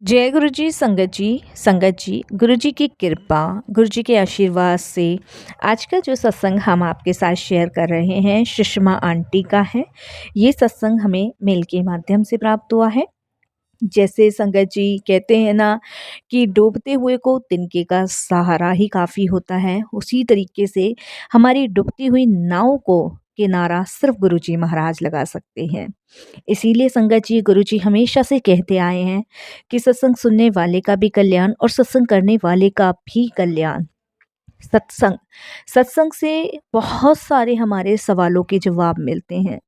जय गुरु जी। संगत जी गुरु जी की कृपा, गुरु जी के आशीर्वाद से आज का जो सत्संग हम आपके साथ शेयर कर रहे हैं सुषमा आंटी का है। ये सत्संग हमें मेल के माध्यम से प्राप्त हुआ है। जैसे संगत जी कहते हैं ना कि डूबते हुए को तिनके का सहारा ही काफ़ी होता है, उसी तरीके से हमारी डूबती हुई नाव को किनारा सिर्फ गुरु जी महाराज लगा सकते हैं। इसीलिए संगत जी गुरु जी हमेशा से कहते आए हैं कि सत्संग सुनने वाले का भी कल्याण और सत्संग करने वाले का भी कल्याण। सत्संग सत्संग से बहुत सारे हमारे सवालों के जवाब मिलते हैं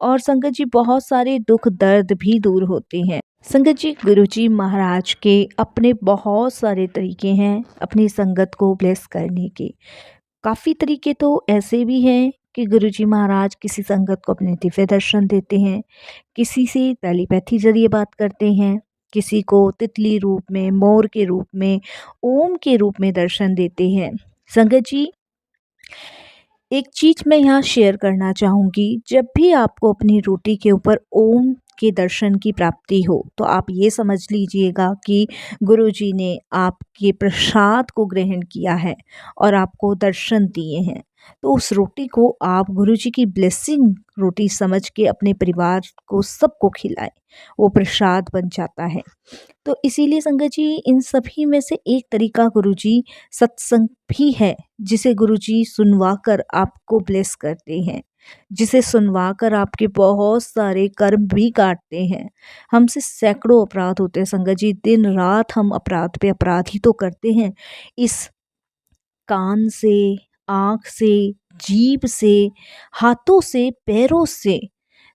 और संगत जी बहुत सारे दुख दर्द भी दूर होते हैं। संगत जी गुरु जी महाराज के अपने बहुत सारे तरीके हैं अपनी संगत को ब्लेस करने के। काफ़ी तरीके तो ऐसे भी हैं कि गुरुजी महाराज किसी संगत को अपने दिव्य दर्शन देते हैं, किसी से टेलीपैथी ज़रिए बात करते हैं, किसी को तितली रूप में, मोर के रूप में, ओम के रूप में दर्शन देते हैं। संगत जी, एक चीज़ मैं यहाँ शेयर करना चाहूँगी, जब भी आपको अपनी रोटी के ऊपर ओम के दर्शन की प्राप्ति हो, तो आप ये समझ लीजिएगा कि गुरुजी ने आपके प्रसाद को ग्रहण किया है और आपको दर्शन दिए हैं। तो उस रोटी को आप गुरुजी की ब्लेसिंग रोटी समझ के अपने परिवार को सबको खिलाएं, वो प्रसाद बन जाता है। तो इसीलिए संगत जी इन सभी में से एक तरीका गुरुजी सत्संग भी है, जिसे गुरुजी सुनवा कर आपको ब्लेस करते हैं, जिसे सुनवा कर आपके बहुत सारे कर्म भी काटते हैं। हमसे सैकड़ों अपराध होते हैं संगत जी, दिन रात हम अपराध पे अपराध ही तो करते हैं। इस कान से, आँख से, जीभ से, हाथों से, पैरों से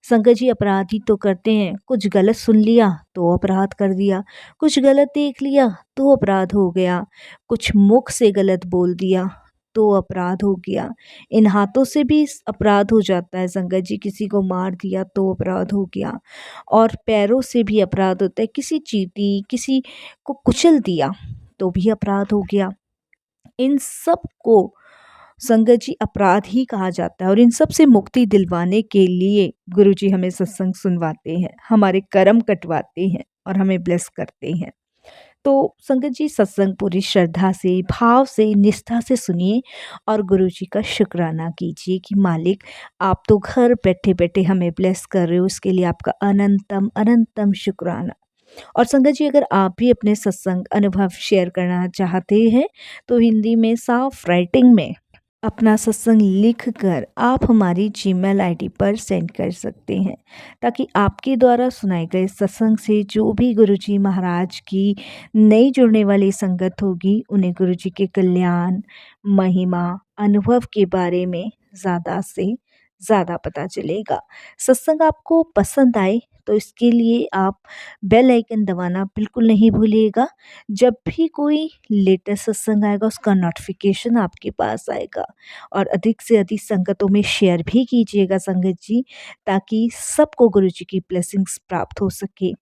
संगत जी अपराध ही तो करते हैं। कुछ गलत सुन लिया तो अपराध कर दिया, कुछ गलत देख लिया तो अपराध हो गया, कुछ मुख से गलत बोल दिया तो अपराध हो गया। इन हाथों से भी अपराध हो जाता है संगत जी, किसी को मार दिया तो अपराध हो गया। और पैरों से भी अपराध होता है, किसी चींटी, किसी को कुचल दिया तो भी अपराध हो गया। इन सब को संगत जी अपराध ही कहा जाता है और इन सब से मुक्ति दिलवाने के लिए गुरुजी हमें सत्संग सुनवाते हैं, हमारे कर्म कटवाते हैं और हमें ब्लेस करते हैं। तो संगत जी सत्संग पूरी श्रद्धा से, भाव से, निष्ठा से सुनिए और गुरुजी का शुक्राना कीजिए कि मालिक आप तो घर बैठे बैठे हमें ब्लेस कर रहे हो, उसके लिए आपका अनंतम अनंतम शुक्राना। और संगत जी अगर आप भी अपने सत्संग अनुभव शेयर करना चाहते हैं तो हिंदी में साफ राइटिंग में अपना सत्संग लिख कर आप हमारी जीमेल आईडी पर सेंड कर सकते हैं, ताकि आपके द्वारा सुनाए गए सत्संग से जो भी गुरुजी महाराज की नई जुड़ने वाली संगत होगी उन्हें गुरुजी के कल्याण, महिमा, अनुभव के बारे में ज़्यादा से ज़्यादा पता चलेगा। सत्संग आपको पसंद आए तो इसके लिए आप बेल आइकन दबाना बिल्कुल नहीं भूलिएगा। जब भी कोई लेटेस्ट सत्संग आएगा उसका नोटिफिकेशन आपके पास आएगा। और अधिक से अधिक संगतों में शेयर भी कीजिएगा संगत जी, ताकि सबको गुरु जी की ब्लेसिंग्स प्राप्त हो सके।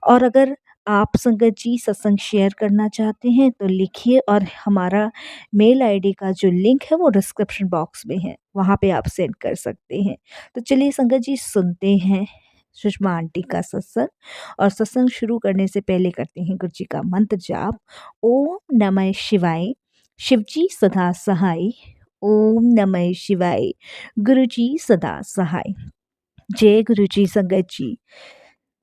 और अगर आप संगत जी सत्संग शेयर करना चाहते हैं तो लिखिए और हमारा मेल आईडी का जो लिंक है वो डिस्क्रिप्शन बॉक्स में है, वहाँ पे आप सेंड कर सकते हैं। तो चलिए संगत जी सुनते हैं सुषमा आंटी का सत्संग। और सत्संग शुरू करने से पहले करते हैं गुरु जी का मंत्र जाप। ओम नमः शिवाय, शिवजी सदा सहाय। ओम नमः शिवाय, गुरु जी सदा सहाय। जय गुरु जी।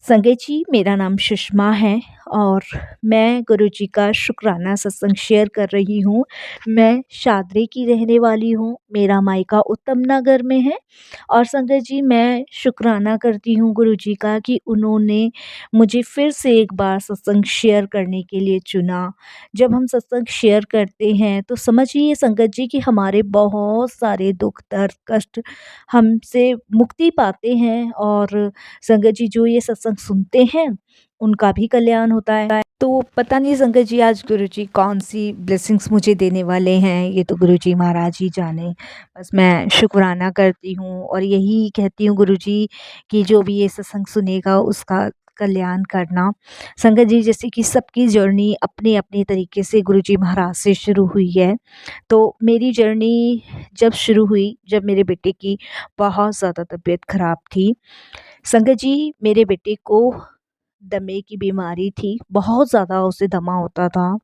संगत जी मेरा नाम सुषमा है और मैं गुरु जी का शुक्राना सत्संग शेयर कर रही हूँ। मैं शादरे की रहने वाली हूँ, मेरा मायका उत्तम नगर में है। और संगत जी मैं शुक्राना करती हूँ गुरु जी का कि उन्होंने मुझे फिर से एक बार सत्संग शेयर करने के लिए चुना। जब हम सत्संग शेयर करते हैं तो समझिए संगत जी कि हमारे बहुत सारे दुख दर्द कष्ट हमसे मुक्ति पाते हैं और संगत जी जो ये सत्संग सुनते हैं उनका भी कल्याण होता है। तो पता नहीं संगत जी आज गुरु जी कौन सी ब्लेसिंग्स मुझे देने वाले हैं, ये तो गुरु जी महाराज ही जाने। बस मैं शुक्राना करती हूँ और यही कहती हूँ गुरु जी कि जो भी ये सत्संग सुनेगा उसका कल्याण करना। संगत जी जैसे कि सबकी जर्नी अपने अपने तरीके से गुरु जी महाराज से शुरू हुई है, तो मेरी जर्नी जब शुरू हुई जब मेरे बेटे की बहुत ज़्यादा तबीयत खराब थी। संगत जी मेरे बेटे को दमे की बीमारी थी, बहुत ज़्यादा उसे दमा होता था,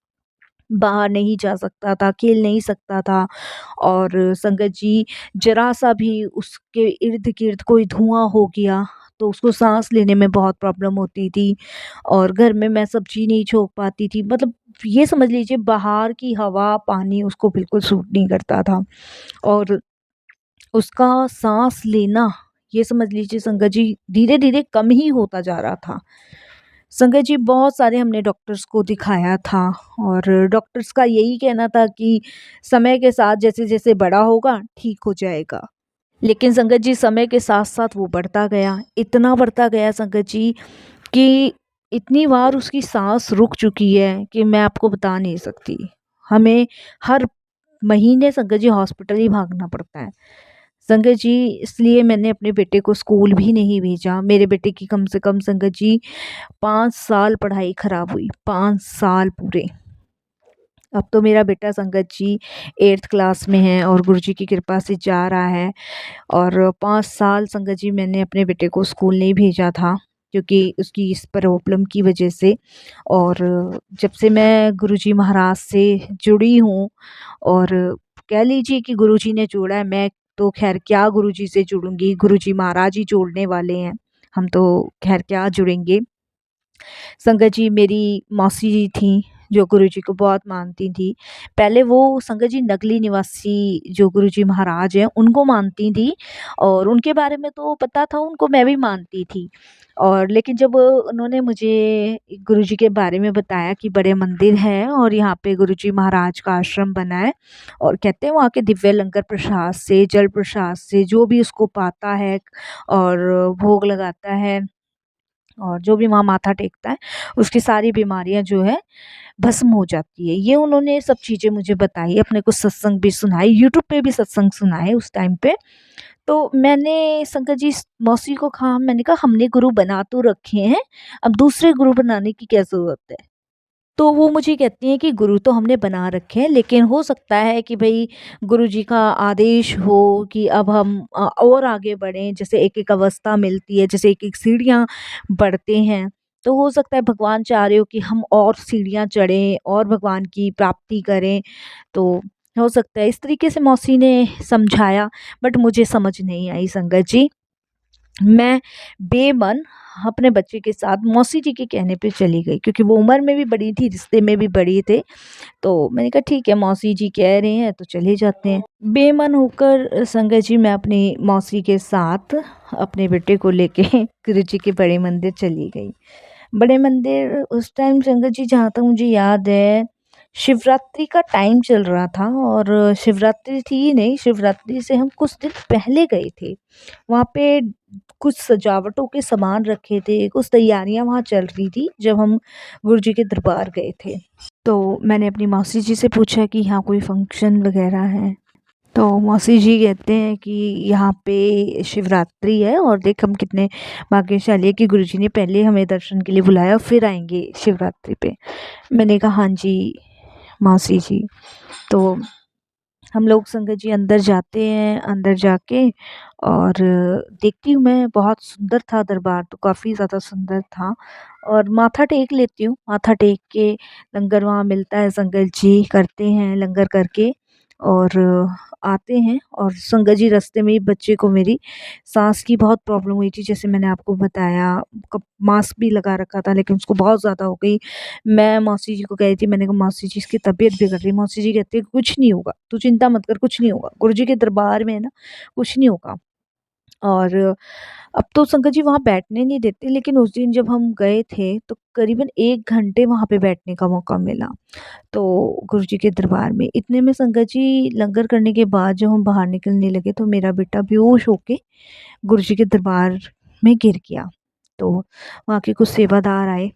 बाहर नहीं जा सकता था, खेल नहीं सकता था। और संगत जी, ज़रा-सा भी उसके इर्द-गिर्द कोई धुआँ हो गया तो उसको साँस लेने में बहुत प्रॉब्लम होती थी, और घर में मैं सब्ज़ी नहीं छोक पाती थी। मतलब ये समझ लीजिए बाहर की हवा, पानी उसको बिल्कुल सूट नहीं करता था, और उसका साँस लेना, ये समझ लीजिए संगत जी, धीरे-धीरे कम ही होता जा रहा था। संगत जी, बहुत सारे हमने डॉक्टर्स को दिखाया था, और डॉक्टर्स का यही कहना था कि समय के साथ जैसे-जैसे बड़ा होगा ठीक हो जाएगा। लेकिन संगत जी, समय के साथ-साथ वो बढ़ता गया, इतना बढ़ता गया संगत जी, कि इतनी बार उसकी साँस रुक चुकी है कि मैं आपको बता नहीं सकती। हमें हर महीने संगत जी हॉस्पिटल ही भागना पड़ता है। संगत जी, इसलिए मैंने अपने बेटे को स्कूल भी नहीं भेजा। मेरे बेटे की कम से कम संगत जी 5 साल पढ़ाई खराब हुई, 5 साल पूरे। अब तो मेरा बेटा संगत जी 8th क्लास में है और गुरुजी की कृपा से जा रहा है। और 5 साल संगत जी मैंने अपने बेटे को स्कूल नहीं भेजा था, क्योंकि उसकी इस प्रॉब्लम की वजह से। और जब से मैं गुरुजी महाराज से जुड़ी हूँ, और कह लीजिए कि गुरुजी ने जोड़ा है, मैं तो ख़ैर क्या गुरुजी से जुड़ूँगी, गुरुजी महाराज ही जोड़ने वाले हैं, हम तो ख़ैर क्या जुड़ेंगे। संगत जी, मेरी मौसी जी थीं, जो गुरुजी को बहुत मानती थीं। पहले वो संगत जी नगली निवासी जो गुरुजी महाराज हैं, उनको मानती थीं, और उनके बारे में तो पता था उनको, मैं भी मानती थी। और लेकिन जब उन्होंने मुझे गुरुजी के बारे में बताया कि बड़े मंदिर हैं और यहाँ पे गुरुजी महाराज का आश्रम बना है, और कहते हैं वहाँ के दिव्य लंगर प्रसाद से, जल प्रसाद से जो भी उसको पाता है और भोग लगाता है, और जो भी वहाँ माथा टेकता है, उसकी सारी बीमारियाँ जो है भस्म हो जाती है। ये उन्होंने सब चीज़ें मुझे बताई, अपने को सत्संग भी सुनाए, यूट्यूब पे भी सत्संग सुनाए उस टाइम पे। तो मैंने संगत जी इस मौसी को कहा, मैंने कहा हमने गुरु बना तो रखे हैं, अब दूसरे गुरु बनाने की क्या ज़रूरत है? तो वो मुझे कहती हैं कि गुरु तो हमने बना रखे हैं, लेकिन हो सकता है कि भई गुरुजी का आदेश हो कि अब हम और आगे बढ़ें, जैसे एक-एक अवस्था मिलती है, जैसे एक-एक सीढ़ियाँ बढ़ते हैं, तो हो सकता है भगवान चाह रहे हो कि हम और सीढ़ियाँ चढ़ें और भगवान की प्राप्ति करें। तो हो सकता है इस तरीके से मौसी ने समझाया, बट मुझे समझ नहीं आई संगत जी। मैं बेमन अपने बच्चे के साथ मौसी जी के कहने पे चली गई, क्योंकि वो उम्र में भी बड़ी थी, रिश्ते में भी बड़ी थे। तो मैंने कहा ठीक है, मौसी जी कह रहे हैं तो चले जाते हैं। बेमन होकर संगत जी मैं अपनी मौसी के साथ अपने बेटे को लेके गुरुजी के बड़े मंदिर चली गई। बड़े मंदिर उस टाइम संगत जी, जहाँ तक मुझे याद है, शिवरात्रि का टाइम चल रहा था, और शिवरात्रि थी ही नहीं, शिवरात्रि से हम कुछ दिन पहले गए थे। वहाँ पे कुछ सजावटों के सामान रखे थे, कुछ तैयारियाँ वहाँ चल रही थी जब हम गुरुजी के दरबार गए थे। तो मैंने अपनी मौसी जी से पूछा कि यहाँ कोई फंक्शन वगैरह है? तो मौसी जी कहते हैं कि यहाँ पे शिवरात्रि है, और देख हम कितने भाग्यशाली है कि गुरुजी ने पहले हमें दर्शन के लिए बुलाया, फिर आएँगे शिवरात्रि पे। मैंने कहा हाँ जी, मौसी जी। तो हम लोग संगत जी अंदर जाते हैं, अंदर जाके और देखती हूँ मैं, बहुत सुंदर था दरबार, तो काफ़ी ज़्यादा सुंदर था, और माथा टेक लेती हूँ। माथा टेक के लंगर वहाँ मिलता है, संगत जी करते हैं लंगर करके, और आते हैं। और संगत जी रास्ते में ही बच्चे को मेरी साँस की बहुत प्रॉब्लम हुई थी, जैसे मैंने आपको बताया। कप मास्क भी लगा रखा था, लेकिन उसको बहुत ज़्यादा हो गई। मैं मौसी जी को कह रही थी, मैंने कहा मौसी जी इसकी तबीयत बिगड़ रही है। मौसी जी कहती है कुछ नहीं होगा, तू चिंता मत कर, कुछ नहीं होगा, गुरुजी के दरबार में है ना, कुछ नहीं होगा। और अब तो संगत जी वहाँ बैठने नहीं देते, लेकिन उस दिन जब हम गए थे तो करीबन 1 घंटे वहाँ पे बैठने का मौका मिला। तो गुरुजी के दरबार में इतने में संगत जी लंगर करने के बाद जब हम बाहर निकलने लगे, तो मेरा बेटा बेहोश होके गुरुजी के दरबार में गिर गया। तो वहाँ के कुछ सेवादार आए,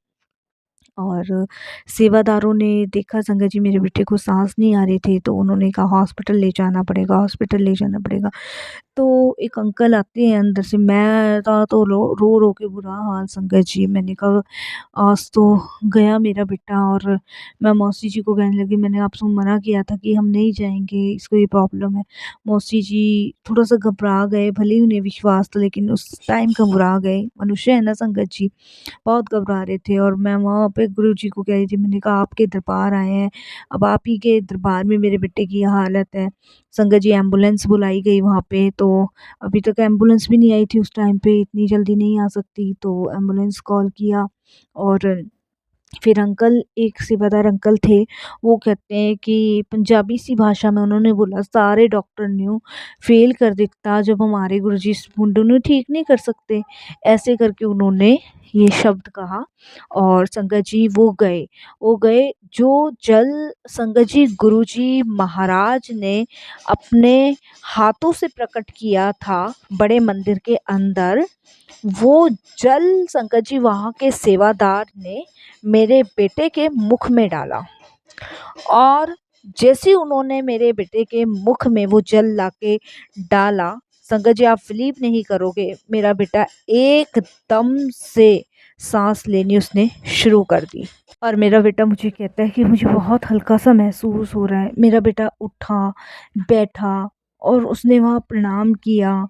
और सेवादारों ने देखा संगत जी मेरे बेटे को साँस नहीं आ रही थी, तो उन्होंने कहा हॉस्पिटल ले जाना पड़ेगा, हॉस्पिटल ले जाना पड़ेगा। तो एक अंकल आते हैं अंदर से, मेरा तो रो के बुरा हाल संगत जी। मैंने कहा आज तो गया मेरा बेटा। और मैं मौसी जी को कहने लगी मैंने आपसे मना किया था कि हम नहीं जाएँगे, इसको ये प्रॉब्लम है। मौसी जी थोड़ा-सा घबरा गए, भले ही उन्हें विश्वास था लेकिन उस टाइम घबरा गए। मनुष्य है ना संगत जी, बहुत घबरा रहे थे। और मैं वहाँ पे गुरुजी को कह रही थी, मैंने कहा आपके दरबार आए हैं, अब आप ही के दरबार में मेरे बेटे की ये हालत है। संगत जी एम्बुलेंस बुलाई गई वहाँ पे, तो अभी तक एम्बुलेंस भी नहीं आई थी उस टाइम पे, इतनी जल्दी नहीं आ सकती, तो एम्बुलेंस कॉल किया। और फिर अंकल, एक सेवादार अंकल थे, वो कहते हैं कि पंजाबी सी भाषा में उन्होंने बोला सारे डॉक्टर न्यू फेल कर दिता जब हमारे गुरुजी इस मुंडे ਨੂੰ ठीक नहीं कर सकते। ऐसे करके उन्होंने ये शब्द कहा। और संगत जी वो गए जो जल संगत जी गुरुजी महाराज ने अपने हाथों से प्रकट किया था बड़े मंदिर के अंदर, वो जल संगत जी वहाँ के सेवादार ने मेरे बेटे के मुख में डाला। और जैसे ही उन्होंने मेरे बेटे के मुख में वो जल लाके डाला, संगत जी आप बिलीव नहीं करोगे, मेरा बेटा एकदम से सांस लेनी उसने शुरू कर दी। और मेरा बेटा मुझे कहता है कि मुझे बहुत हल्का-सा महसूस हो रहा है। मेरा बेटा उठा, बैठा और उसने वहाँ प्रणाम किया।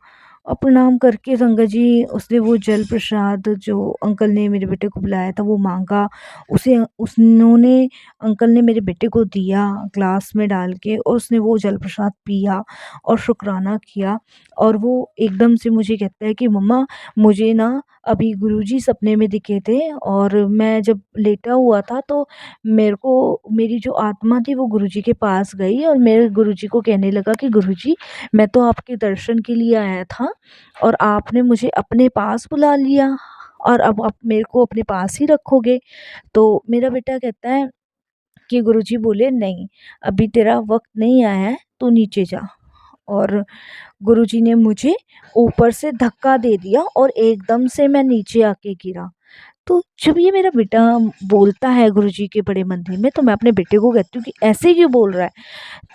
और प्रणाम करके संगत जी उसने वो जल प्रसाद जो अंकल ने मेरे बेटे को पिलाया था वो माँगा। उसे उन्होंने अंकल ने मेरे बेटे को दिया ग्लास में डाल के, और उसने वो जल प्रसाद पिया और शुक्राना किया। और वो एकदम से मुझे कहता है कि मम्मा, मुझे ना अभी गुरुजी सपने में दिखे थे, और मैं जब लेटा हुआ था तो मेरे को मेरी जो आत्मा थी वो गुरुजी के पास गई और मेरे गुरुजी को कहने लगा कि गुरुजी, मैं तो आपके दर्शन के लिए आया था और आपने मुझे अपने पास बुला लिया, और अब आप मेरे को अपने पास ही रखोगे। तो मेरा बेटा कहता है कि गुरुजी बोले नहीं, अभी तेरा वक्त नहीं आया है, तू नीचे जा। और गुरुजी ने मुझे ऊपर से धक्का दे दिया और एकदम से मैं नीचे आके गिरा। तो जब ये मेरा बेटा बोलता है गुरुजी के बड़े मंदिर में, तो मैं अपने बेटे को कहती हूँ कि ऐसे क्यों बोल रहा है?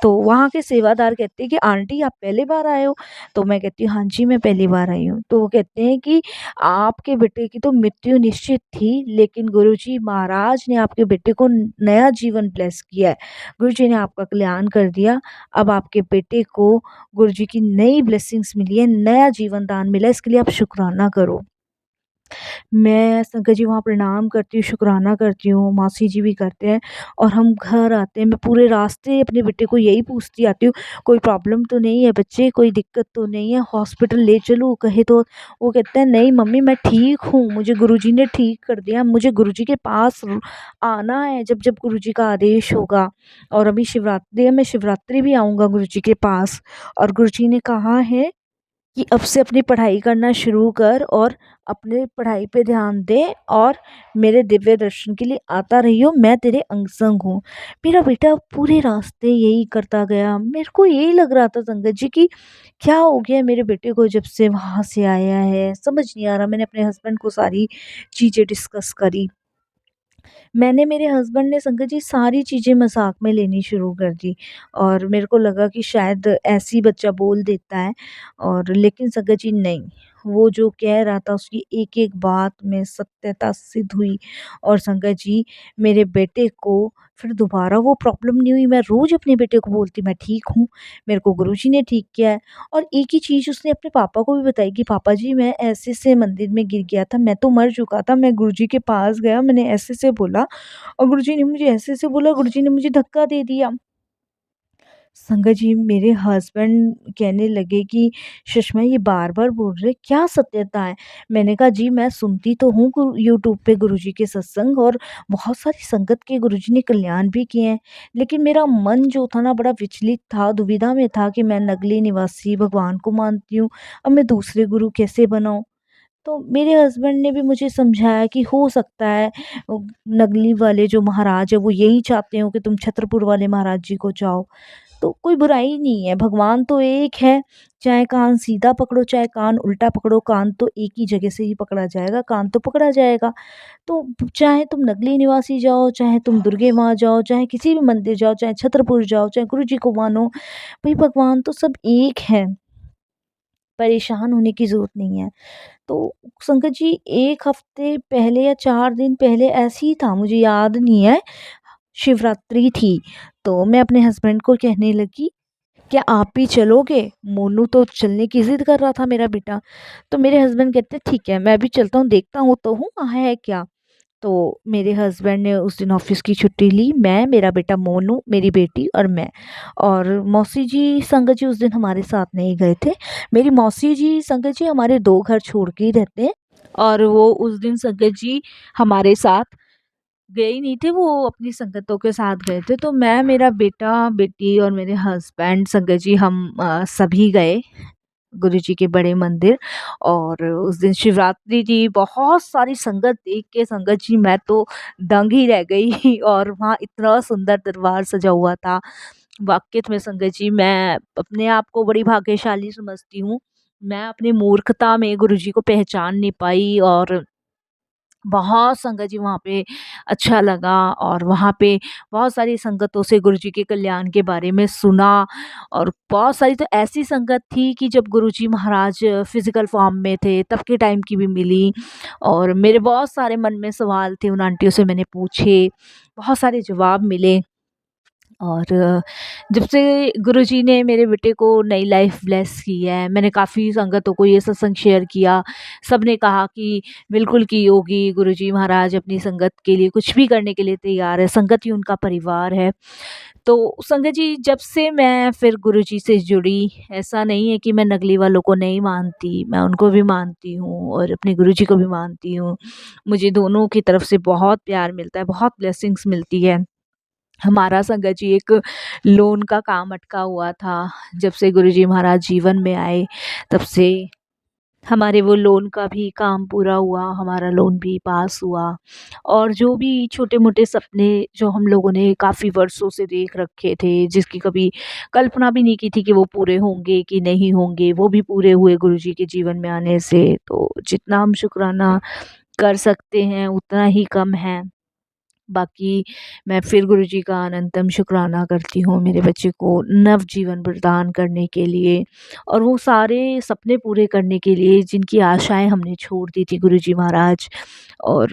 तो वहाँ के सेवादार कहते हैं कि आंटी आप पहली बार आए हो? तो मैं कहती हूँ हाँ जी, मैं पहली बार आई हूँ। तो वो कहते हैं कि आपके बेटे की तो मृत्यु निश्चित थी, लेकिन गुरुजी महाराज ने आपके बेटे को नया जीवन ब्लेस किया है। गुरुजी ने आपका कल्याण कर दिया। अब आपके बेटे को गुरुजी की नई ब्लेसिंग्स मिली है, नया जीवन दान मिला है, इसके लिए आप शुक्राना करो। मैं संगत जी वहाँ प्रणाम करती हूँ, शुक्राना करती हूँ, मौसी जी भी करते हैं और हम घर आते हैं। मैं पूरे रास्ते अपने बेटे को यही पूछती आती हूँ, कोई प्रॉब्लम तो नहीं है बच्चे, कोई दिक्कत तो नहीं है, हॉस्पिटल ले चलूँ कहे तो? वो कहते हैं नहीं मम्मी, मैं ठीक हूँ, मुझे गुरुजी ने ठीक कर दिया, मुझे गुरुजी के पास आना है जब जब गुरुजी का आदेश होगा। और अभी शिवरात्रि है, मैं शिवरात्रि भी आऊँगा गुरुजी के पास। और गुरुजी ने कहा है कि अब से अपनी पढ़ाई करना शुरू कर और अपने पढ़ाई पे ध्यान दे और मेरे दिव्य दर्शन के लिए आता रहियो, मैं तेरे अंग संग हूँ। मेरा बेटा पूरे रास्ते यही करता गया। मेरे को यही लग रहा था संगत जी कि क्या हो गया मेरे बेटे को जब से वहाँ से आया है, समझ नहीं आ रहा। मैंने अपने हस्बैंड को सारी चीज़ें डिस्कस करी। मैंने मेरे हस्बैंड ने संगत जी सारी चीज़ें मज़ाक में लेनी शुरू कर दी और मेरे को लगा कि शायद ऐसे ही बच्चा बोल देता है। और लेकिन संगत जी नहीं, वो जो कह रहा था उसकी एक-एक बात में सत्यता सिद्ध हुई। और संगत जी मेरे बेटे को फिर दोबारा वो प्रॉब्लम नहीं हुई। मैं रोज़ अपने बेटे को बोलती मैं ठीक हूँ, मेरे को गुरुजी ने ठीक किया है। और एक ही चीज़ उसने अपने पापा को भी बताई कि पापा जी, मैं ऐसे-ऐसे मंदिर में गिर गया था, मैं तो मर चुका था, मैं गुरुजी के पास गया, मैंने ऐसे-ऐसे बोला और गुरुजी ने मुझे ऐसे-ऐसे बोला, गुरुजी ने मुझे धक्का दे दिया। संगत जी मेरे हस्बैंड कहने लगे कि सुषमा ये बार-बार बोल रहे, क्या सत्यता है? मैंने कहा जी मैं सुनती तो हूँ यूट्यूब पे गुरुजी के सत्संग और बहुत सारी संगत के गुरुजी ने कल्याण भी किए हैं। लेकिन मेरा मन जो था ना बड़ा विचलित था, दुविधा में था कि मैं नगली निवासी भगवान को मानती हूँ, अब मैं दूसरे गुरु कैसे बनाऊँ? तो मेरे हस्बैंड ने भी मुझे समझाया कि हो सकता है नगली वाले जो महाराज हैं वो यही चाहते हो कि तुम छतरपुर वाले महाराज जी को जाओ। तो कोई बुराई नहीं है, भगवान तो एक है। चाहे कान सीधा पकड़ो, चाहे कान उल्टा पकड़ो, कान तो एक ही जगह से ही पकड़ा जाएगा, कान तो पकड़ा जाएगा। तो चाहे तुम नगली निवासी जाओ, चाहे तुम दुर्गे माँ जाओ, चाहे किसी भी मंदिर जाओ, चाहे छत्रपुर जाओ, चाहे गुरु जी को मानो, भई भगवान तो सब एक है, परेशान होने की ज़रूरत नहीं है। तो संकट जी 1 हफ्ते पहले या 4 दिन पहले ऐसे ही था, मुझे याद नहीं है, शिवरात्रि थी। तो मैं अपने हस्बैंड को कहने लगी, "क्या आप भी चलोगे? मोनू तो चलने की ज़िद कर रहा था मेरा बेटा।" तो मेरे हस्बैंड कहते हैं, "ठीक है, मैं भी चलता हूँ, देखता हूँ तो हूँ, है क्या?" तो मेरे हस्बैंड ने उस दिन ऑफ़िस की छुट्टी ली, मैं, मेरा बेटा मोनू, मेरी बेटी और मैं। और मौसी जी, संगत जी उस दिन हमारे साथ नहीं गए थे। मेरी मौसी जी, संगत जी हमारे 2 घर छोड़ के ही रहते हैं, और वो उस दिन संगत जी हमारे साथ गए ही नहीं थे, वो अपनी संगतों के साथ गए थे। तो मैं, मेरा बेटा, बेटी और मेरे हस्बैंड, संगत जी हम सभी गए गुरुजी के बड़े मंदिर। और उस दिन शिवरात्रि थी, बहुत सारी संगत देख के संगत जी मैं तो दंग ही रह गई और वहाँ इतना सुंदर दरबार सजा हुआ था। वाक़ई में संगत जी मैं अपने आप को बड़ी भाग्यशाली समझती हूँ। मैं अपनी मूर्खता में गुरुजी को पहचान नहीं पाई, और बहुत संगत जी वहाँ पे अच्छा लगा, और वहाँ पे बहुत सारी संगतों से गुरुजी के कल्याण के बारे में सुना। और बहुत सारी तो ऐसी संगत थी कि जब गुरुजी महाराज फिजिकल फॉर्म में थे तब के टाइम की भी मिली, और मेरे बहुत सारे मन में सवाल थे, उन आंटियों से मैंने पूछे, बहुत सारे जवाब मिले। और जब से गुरुजी ने मेरे बेटे को नई लाइफ ब्लेस की है, मैंने काफ़ी संगतों को ये सत्संग शेयर किया। सबने कहा कि बिल्कुल की होगी, गुरुजी महाराज अपनी संगत के लिए कुछ भी करने के लिए तैयार है, संगत ही उनका परिवार है। तो संगत जी जब से मैं फिर गुरुजी से जुड़ी, ऐसा नहीं है कि मैं नकली वालों को नहीं मानती, मैं उनको भी मानती हूँ और अपने गुरुजी को भी मानती हूँ। मुझे दोनों की तरफ से बहुत प्यार मिलता है, बहुत ब्लेसिंग्स मिलती है। हमारा संगत जी एक लोन का काम अटका हुआ था, जब से गुरुजी महाराज जीवन में आए तब से हमारे वो लोन का भी काम पूरा हुआ, हमारा लोन भी पास हुआ। और जो भी छोटे-मोटे सपने जो हम लोगों ने काफ़ी वर्षों से देख रखे थे, जिसकी कभी कल्पना भी नहीं की थी कि वो पूरे होंगे कि नहीं होंगे, वो भी पूरे हुए गुरुजी के जीवन में आने से। तो जितना हम शुकराना कर सकते हैं उतना ही कम है। बाकी मैं फिर गुरुजी का अनंतम शुक्राना करती हूँ मेरे बच्चे को नवजीवन प्रदान करने के लिए, और वो सारे सपने पूरे करने के लिए जिनकी आशाएं हमने छोड़ दी थी गुरुजी महाराज। और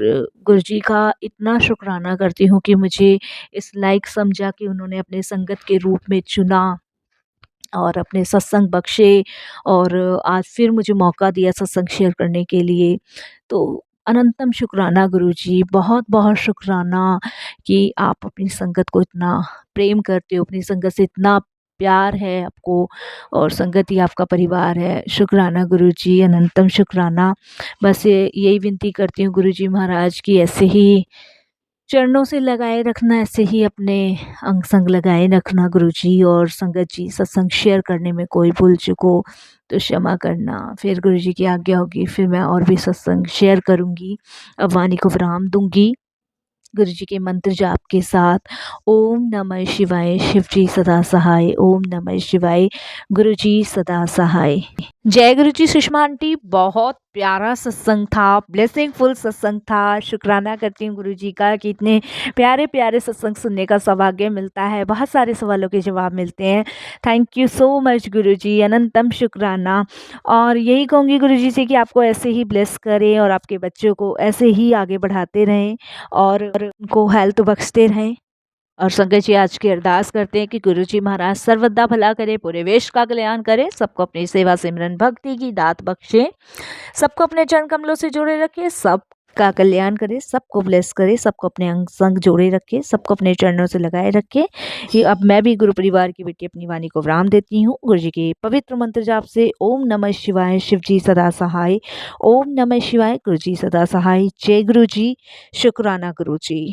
गुरुजी का इतना शुक्राना करती हूँ कि मुझे इस लायक समझा कि उन्होंने अपने संगत के रूप में चुना और अपने सत्संग बख्शे, और आज फिर मुझे मौका दिया सत्संग शेयर करने के लिए। तो अनंतम शुक्राना गुरुजी, बहुत-बहुत शुक्राना कि आप अपनी संगत को इतना प्रेम करते हो, अपनी संगत से इतना प्यार है आपको, और संगत ही आपका परिवार है। शुक्राना गुरुजी, अनंतम शुक्राना। बस यही विनती करती हूँ गुरुजी महाराज की ऐसे ही चरणों से लगाए रखना, ऐसे ही अपने अंग संग लगाए रखना गुरुजी। और संगत जी सत्संग शेयर करने में कोई भूल चूक हो तो क्षमा करना। फिर गुरुजी की आज्ञा होगी फिर मैं और भी सत्संग शेयर करूँगी, अब वाणी को विराम दूँगी गुरुजी के मंत्र जाप के साथ। ओम नमः शिवाय, शिव जी सदा सहाय। ओम नमः शिवाय, गुरुजी सदा सहाय। जय गुरुजी। सुषमा आंटी, बहुत प्यारा सत्संग था, ब्लेसिंगफुल सत्संग था। शुक्राना करती हूँ गुरुजी का कि इतने प्यारे प्यारे सत्संग सुनने का सौभाग्य मिलता है, बहुत सारे सवालों के जवाब मिलते हैं। थैंक यू सो मच गुरुजी, अनंतम शुक्राना। और यही कहूँगी गुरुजी से कि आपको ऐसे ही ब्लेस करें और आपके बच्चों को ऐसे ही आगे बढ़ाते रहें और उनको हेल्थ बख्शते रहें। और संगत जी आज की अरदास करते हैं कि गुरुजी महाराज सर्वदा भला करे, पूरे विश्व का कल्याण करे, सबको अपनी सेवा सिमरन भक्ति की दात बख्शे, सबको अपने चरण कमलों से जोड़े रखे, सबका कल्याण करे, सबको ब्लेस करे, सबको अपने अंग संग जोड़े रखे, सबको अपने चरणों से लगाए रखे। ये अब मैं भी गुरु परिवार की बेटी अपनी वाणी को विराम देती हूँ गुरु जी के पवित्र मंत्र जाप से। ओम नमः शिवाय, शिव जी सदा सहाय। ओम नमः शिवाय, गुरु जी सदा सहाय। जय गुरु जी। शुक्राना गुरु जी।